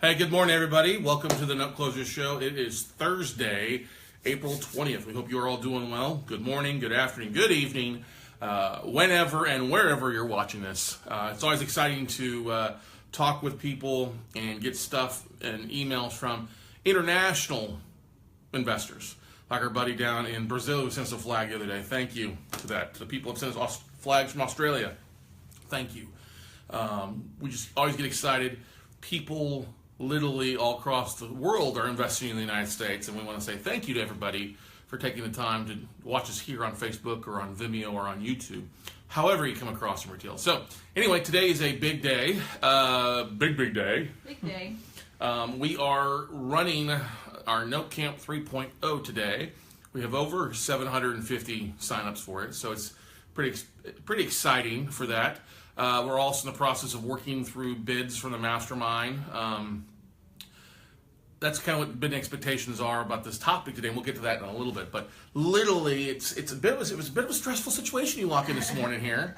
Hey, good morning, everybody. Welcome to the Note Closer Show. It is Thursday, April 20th. We hope you are all doing well. Good morning, good afternoon, good evening, whenever and wherever you're watching this. It's always exciting to talk with people and get stuff and emails from international investors, like our buddy down in Brazil who sent us a flag the other day. Thank you to that. To the people who sent us flags from Australia, thank you. We just always get excited. People literally all across the world are investing in the United States, and we want to say thank you to everybody for taking the time to watch us here on Facebook or on Vimeo or on YouTube, however you come across in retail. So anyway, today is a big day, big day. Big day. We are running our Note Camp 3.0 today. We have over 750 signups for it, so it's pretty exciting for that. We're also in the process of working through bids from the mastermind. That's kind of what bid expectations are about this topic today, and we'll get to that in a little bit. But literally, it was a bit of a stressful situation you walk in this morning here.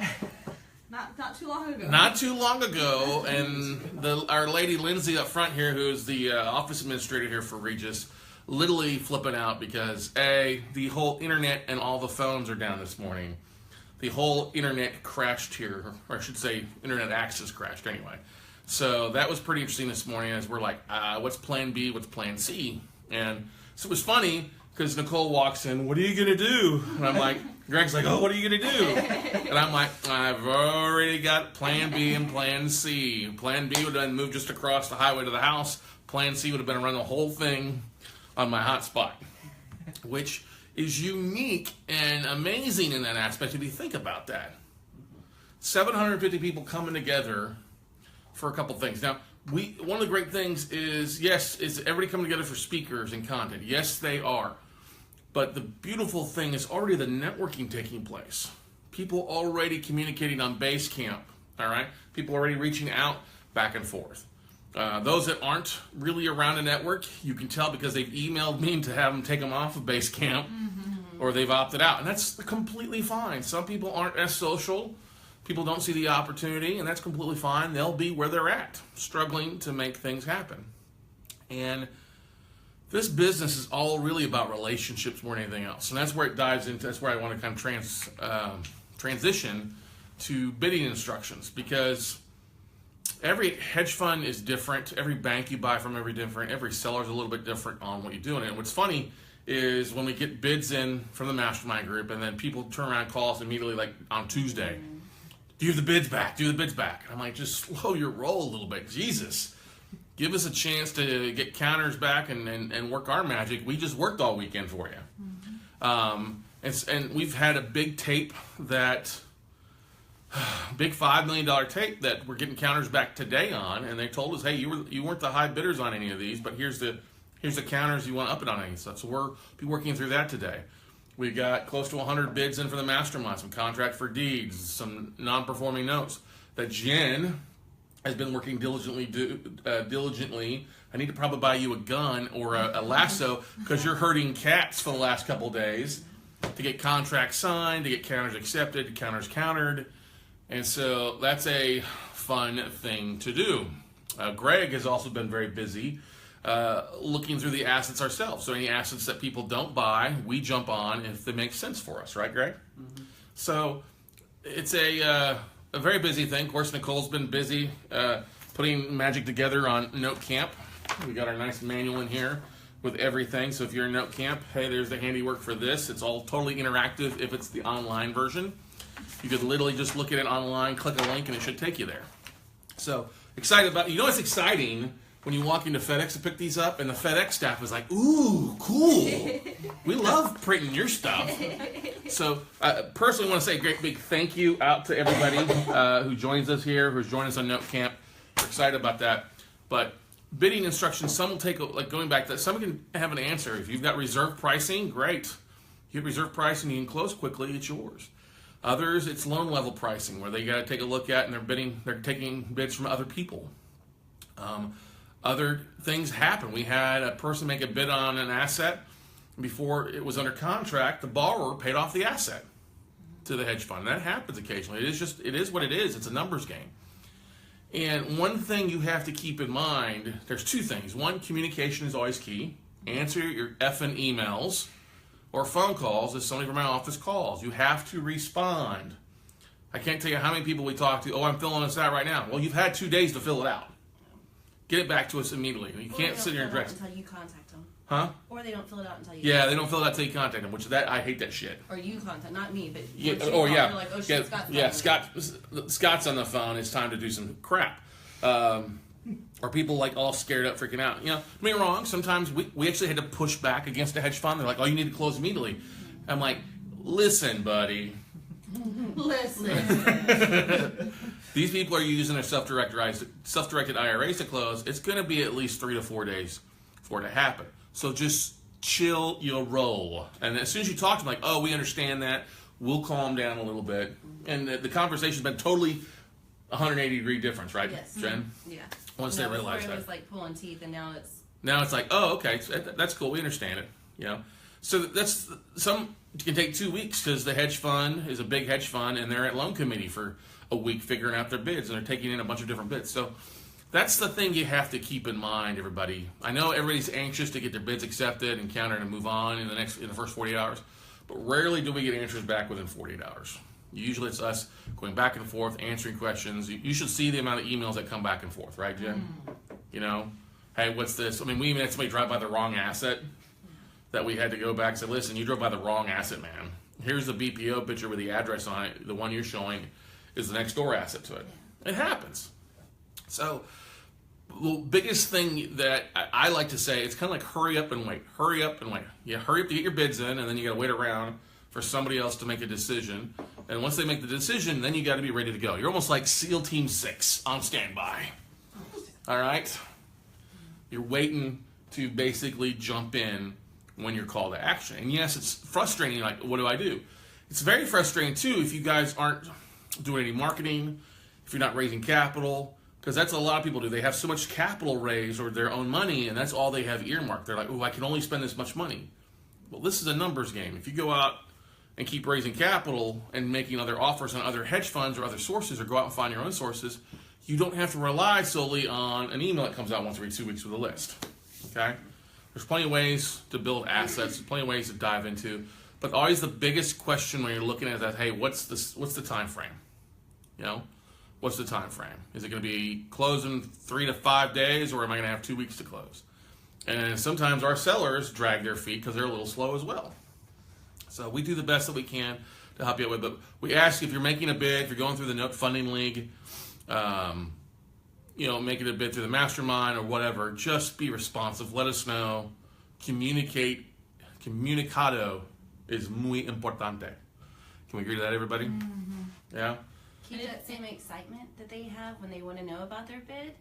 Not too long ago. Not too long ago, and our lady Lindsay up front here, who is the office administrator here for Regis, literally flipping out because the whole internet and all the phones are down this morning. The whole internet crashed here, or I should say internet access crashed anyway. So that was pretty interesting this morning as we're like, what's plan B, what's plan C? And so it was funny because Nicole walks in, what are you going to do? And I'm like, Greg's like, oh, what are you going to do? And I'm like, I've already got plan B and plan C. Plan B would have been moved just across the highway to the house. Plan C would have been to run the whole thing on my hotspot, which is unique and amazing in that aspect if you think about that. 750 people coming together for a couple things. Now, one of the great things is, yes, is everybody coming together for speakers and content. Yes, they are. But the beautiful thing is already the networking taking place. People already communicating on Basecamp, all right? People already reaching out back and forth. Those that aren't really around a network, you can tell because they've emailed me to have them take them off of Basecamp, or they've opted out. And that's completely fine. Some people aren't as social. People don't see the opportunity, and that's completely fine. They'll be where they're at, struggling to make things happen. And this business is all really about relationships more than anything else. And that's where it dives into, that's where I want to kind of transition to bidding instructions, because every hedge fund is different. Every bank you buy from every seller is a little bit different on what you're doing. And what's funny is when we get bids in from the mastermind group, and then people turn around and call us immediately, like on Tuesday, do you have the bids back? Do you have the bids back? And I'm like, just slow your roll a little bit. Jesus, give us a chance to get counters back and work our magic. We just worked all weekend for you. And we've had a big tape that, big $5 million tape that we're getting counters back today on, and they told us, hey, you weren't the high bidders on any of these, but here's the counters you want to up it on any stuff. So we'll be working through that today. We got close to 100 bids in for the mastermind, some contract for deeds, some non-performing notes that Jen has been working diligently. I need to probably buy you a gun or a lasso because you're herding cats for the last couple of days to get contracts signed, to get counters accepted, counters countered. And so that's a fun thing to do. Greg has also been very busy looking through the assets ourselves. So any assets that people don't buy, we jump on if they make sense for us, right, Greg? Mm-hmm. So it's a very busy thing. Of course, Nicole's been busy putting magic together on Note Camp. We got our nice manual in here with everything. So if you're in Note Camp, hey, there's the handiwork for this. It's all totally interactive if it's the online version. You could literally just look at it online, click a link, and it should take you there. So excited about it. You know what's exciting? When you walk into FedEx to pick these up, and the FedEx staff is like, ooh, cool. We love printing your stuff. So I personally want to say a great big thank you out to everybody who joins us here, who's joined us on Note Camp. We're excited about that. But bidding instructions, some will take, like going back to that, some can have an answer. If you've got reserve pricing, great. You have reserve pricing, you can close quickly, it's yours. Others, it's loan level pricing, where they got to take a look at, and they're taking bids from other people. Other things happen. We had a person make a bid on an asset before it was under contract. The borrower paid off the asset to the hedge fund. That happens occasionally. It is what it is. It's a numbers game. And one thing you have to keep in mind, there's two things. One, communication is always key. Answer your effing emails or phone calls if somebody from my office calls. You have to respond. I can't tell you how many people we talk to, I'm filling this out right now. Well, you've had 2 days to fill it out. Get it back to us immediately. You can't sit here and direct. Until you contact them. Huh? Or they don't fill it out until you. Yeah, they don't fill it out until you contact them, I hate that shit. Or you contact, not me, but. Yeah, You're like, oh shit, Scott's on the phone. It's time to do some crap. Or people like all scared up, freaking out. Don't get me wrong. Sometimes we actually had to push back against a hedge fund. They're like, "Oh, you need to close immediately." I'm like, "Listen, buddy. Listen. These people are using their self-directed IRAs to close. It's going to be at least 3 to 4 days for it to happen. So just chill your roll. And as soon as you talk to them, like, oh, we understand that. We'll calm down a little bit. And the conversation's been totally 180-degree difference, right, Yes. Jen? Yeah. Once they realize that. It was like pulling teeth, and now it's. Now it's like, oh, okay, so that's cool. We understand it. So that's some can take 2 weeks because the hedge fund is a big hedge fund, and they're at loan committee for a week figuring out their bids, and they're taking in a bunch of different bids. So that's the thing you have to keep in mind, everybody. I know everybody's anxious to get their bids accepted and countered and move on in the first 48 hours, but rarely do we get answers back within 48 hours. Usually it's us going back and forth, answering questions. You should see the amount of emails that come back and forth, right, Jen? Hey, what's this? I mean, we even had somebody drive by the wrong asset that we had to go back and say, listen, you drove by the wrong asset, man. Here's the BPO picture with the address on it. The one you're showing is the next door asset to it. It happens. So the biggest thing that I like to say, it's kind of like hurry up and wait. Hurry up and wait. Yeah, hurry up to get your bids in, and then you got to wait around for somebody else to make a decision. And once they make the decision, then you got to be ready to go. You're almost like SEAL Team 6 on standby. All right? You're waiting to basically jump in when you're called to action. And yes, it's frustrating, like, what do I do? It's very frustrating, too, if you guys aren't doing any marketing, if you're not raising capital, because that's what a lot of people do. They have so much capital raised or their own money, and that's all they have earmarked. They're like, oh, I can only spend this much money. Well, this is a numbers game. If you go out and keep raising capital and making other offers on other hedge funds or other sources, or go out and find your own sources, you don't have to rely solely on an email that comes out once every 2 weeks with a list. Okay? There's plenty of ways to build assets, plenty of ways to dive into, but always the biggest question when you're looking at that, hey, what's the time frame? What's the time frame? Is it going to be closing 3 to 5 days, or am I going to have 2 weeks to close? And sometimes our sellers drag their feet because they're a little slow as well. So we do the best that we can to help you out with it. But we ask if you're making a bid, if you're going through the Note Funding League, making a bid through the mastermind or whatever, just be responsive. Let us know. Communicate. Comunicado is muy importante. Can we agree to that, everybody? Mm-hmm. Yeah? Keep that same excitement that they have when they want to know about their bid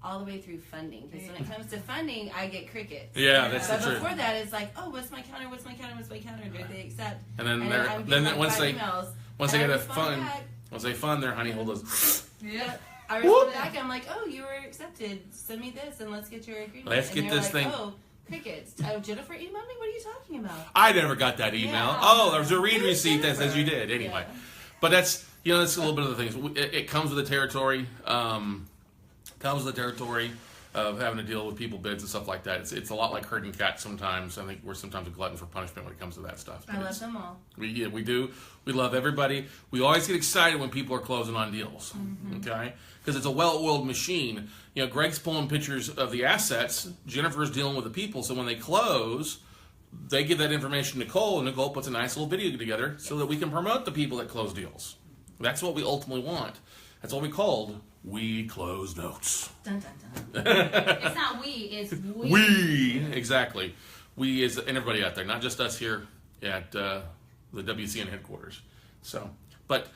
all the way through funding. Because when it comes to funding, I get crickets. Yeah, that's the but truth. before that, it's like, oh, what's my counter? What's my counter? What's my counter? Do they accept? And then once they get a fund, once they fund their honey holders. Yeah. I respond back. I'm like, oh, you were accepted. Send me this and let's get your agreement. Let's get this thing. Oh, crickets. Jennifer emailed me. What are you talking about? I never got that email. Yeah. Oh, there's a read receipt that says you did. Anyway, Yeah. But that's that's a little bit of the things. It comes with the territory. Comes with the territory of having to deal with people bids and stuff like that. It's a lot like herding cats sometimes. I think we're sometimes a glutton for punishment when it comes to that stuff. I love them all. We do. We love everybody. We always get excited when people are closing on deals. Mm-hmm. Okay? Because it's a well-oiled machine. Greg's pulling pictures of the assets. Jennifer's dealing with the people. So when they close, they give that information to Nicole, and Nicole puts a nice little video together so that we can promote the people that close deals. That's what we ultimately want. That's what we called We Close Notes. Dun, dun, dun. It's not we, it's we. We, exactly. We is and everybody out there, not just us here at the WCN headquarters. So, but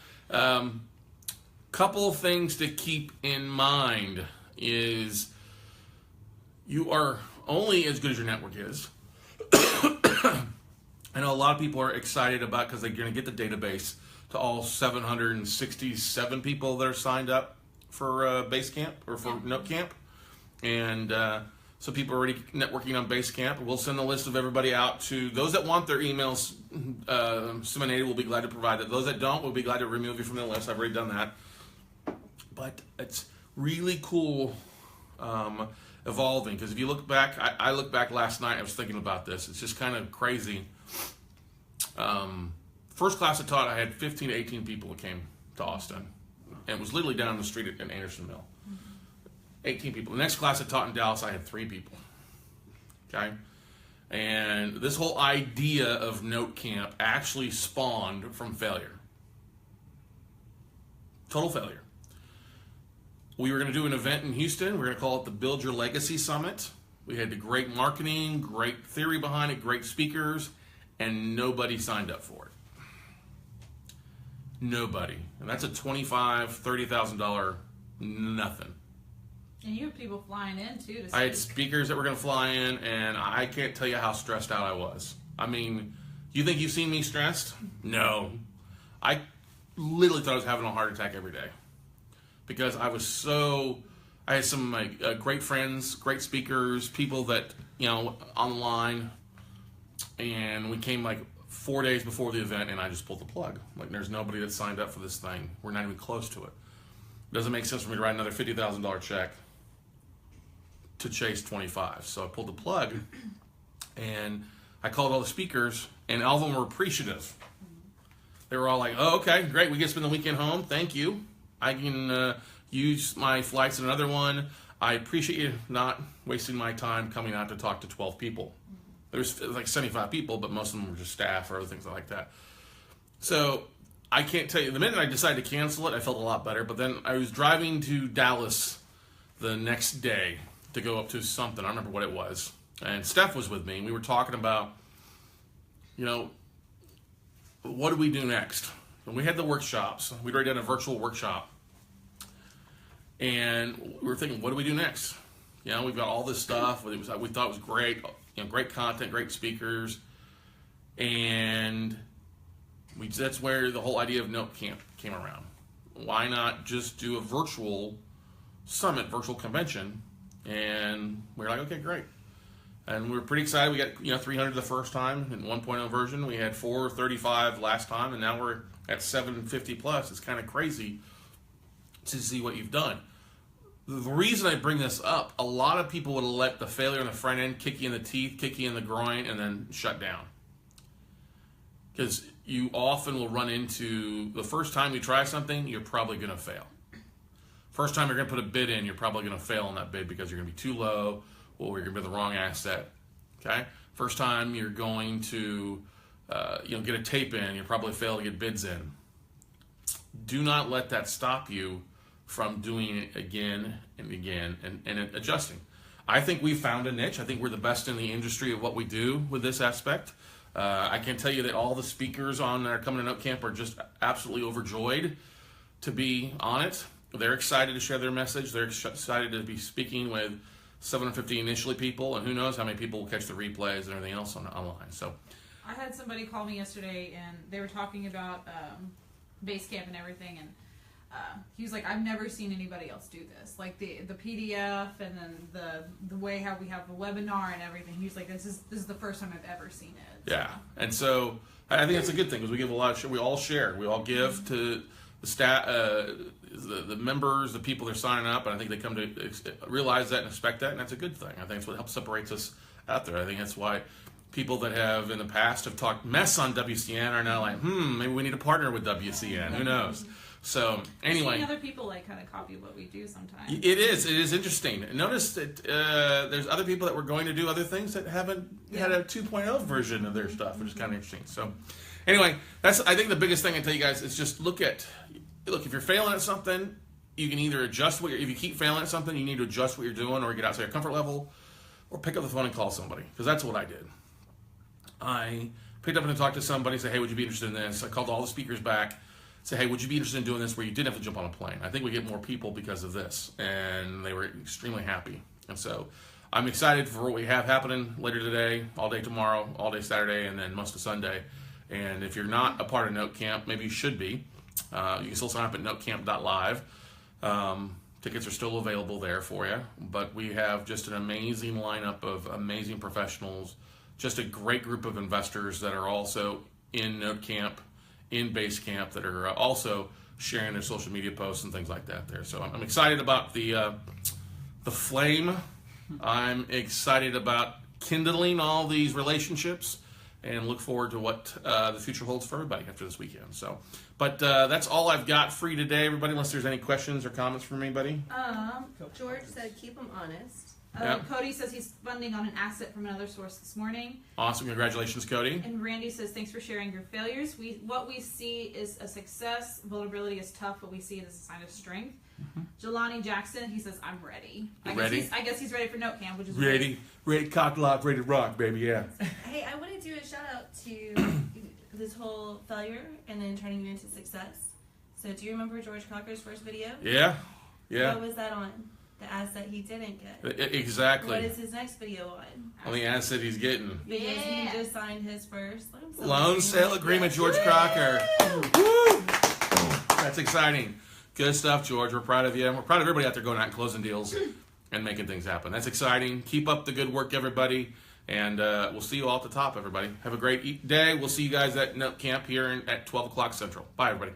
couple things to keep in mind is you are only as good as your network is. I know a lot of people are excited about because they're going to get the database to all 767 people that are signed up for Base Camp or for Note Camp. And so people are already networking on Base Camp. We'll send a list of everybody out to those that want their emails disseminated. We'll be glad to provide it. Those that don't, we'll be glad to remove you from the list. I've already done that. But really cool evolving. Because if you look back, I look back last night, I was thinking about this. It's just kind of crazy. First class I taught, I had 15 to 18 people that came to Austin. And it was literally down the street at Anderson Mill. 18 people. The next class I taught in Dallas, I had 3 people. Okay? And this whole idea of Note Camp actually spawned from failure. Total failure. We were going to do an event in Houston. We were going to call it the Build Your Legacy Summit. We had the great marketing, great theory behind it, great speakers, and nobody signed up for it. Nobody. And that's a $25,000, $30,000 nothing. And you have people flying in too to speak. I had speakers that were going to fly in, and I can't tell you how stressed out I was. I mean, you think you've seen me stressed? No. I literally thought I was having a heart attack every day. Because I was so... I had some of my great friends, great speakers, people that, on the line, and we came like 4 days before the event, and I just pulled the plug. Like, there's nobody that signed up for this thing. We're not even close to it. It doesn't make sense for me to write another $50,000 check to chase 25. So I pulled the plug, and I called all the speakers, and all of them were appreciative. They were all like, "Oh, okay, great. We get to spend the weekend home. Thank you. I can use my flights in another one. I appreciate you not wasting my time coming out to talk to 12 people." There's like 75 people, but most of them were just staff or other things like that. So I can't tell you. The minute I decided to cancel it, I felt a lot better. But then I was driving to Dallas the next day to go up to something. I don't remember what it was. And Steph was with me. And we were talking about, what do we do next? And we had the workshops. We'd already done a virtual workshop. And we were thinking, what do we do next? We've got all this stuff. We thought it was great. Great content, great speakers. And that's where the whole idea of Note Camp came around. Why not just do a virtual summit, virtual convention? And we were like, okay, great. And we were pretty excited. We got 300 the first time in 1.0 version. We had 435 last time, and now we're at 750 plus. It's kind of crazy to see what you've done. The reason I bring this up, a lot of people would let the failure on the front end kick you in the teeth, kick you in the groin, and then shut down. Because you often will run into, the first time you try something, you're probably going to fail. First time you're going to put a bid in, you're probably going to fail on that bid because you're going to be too low or you're going to be the wrong asset. Okay? First time you're going to get a tape in, you'll probably fail to get bids in. Do not let that stop you from doing it again and again and adjusting. I think we found a niche. I think we're the best in the industry of what we do with this aspect. I can tell you that all the speakers on that are coming to Note Camp are just absolutely overjoyed to be on it. They're excited to share their message. They're excited to be speaking with 750 initially people, and who knows how many people will catch the replays and everything else online. So, I had somebody call me yesterday, and they were talking about base camp and everything, and he was like, "I've never seen anybody else do this. Like the PDF, and then the way how we have the webinar and everything." He was like, "This is the first time I've ever seen it." Yeah, and so I think that's a good thing because we give a lot of we all share, we all give to the staff, the members, the people that are signing up, and I think they come to realize that and expect that, and that's a good thing. I think that's what helps separates us out there. I think that's why people that have in the past have talked mess on WCN are now like, maybe we need to partner with WCN. Who knows? So anyway, other people like kind of copy what we do sometimes. It is interesting. Notice that there's other people that were going to do other things that haven't had a 2.0 version of their stuff, which is kind of interesting. So anyway, I think the biggest thing I tell you guys is just look, if you're failing at something, you can either adjust if you keep failing at something, you need to adjust what you're doing or get outside your comfort level or pick up the phone and call somebody, because that's what I did. I picked up and talked to somebody, say, "Hey, would you be interested in this?" I called all the speakers back. Say, "Hey, would you be interested in doing this where you didn't have to jump on a plane?" I think we get more people because of this, and they were extremely happy. And so I'm excited for what we have happening later today, all day tomorrow, all day Saturday, and then most of Sunday. And if you're not a part of Note Camp, maybe you should be. You can still sign up at notecamp.live. Tickets are still available there for you. But we have just an amazing lineup of amazing professionals, just a great group of investors that are also in Note Camp in base camp that are also sharing their social media posts and things like that there. So I'm excited about the flame. I'm excited about kindling all these relationships, and look forward to what the future holds for everybody after this weekend. So, but that's all I've got for you today, everybody, unless there's any questions or comments from anybody. George said keep them honest. Yep. Cody says he's funding on an asset from another source this morning. Awesome. Congratulations, Cody. And Randy says, thanks for sharing your failures. What we see is a success. Vulnerability is tough, but we see it as a sign of strength. Jelani Jackson, he says, I'm ready. I guess he's ready for note camp, which is ready, cock lock, ready to rock, baby, yeah. Hey, I want to do a shout out to this whole failure and then turning you into success. So do you remember George Cocker's first video? Yeah. What was that on? The asset he didn't get. Exactly. What is his next video on? On the asset he's getting. Because he just signed his first loan sale agreement, George Crocker. Woo! That's exciting. Good stuff, George. We're proud of you. And we're proud of everybody out there going out and closing deals and making things happen. That's exciting. Keep up the good work, everybody. And we'll see you all at the top, everybody. Have a great day. We'll see you guys at Note Camp here at 12 o'clock Central. Bye, everybody.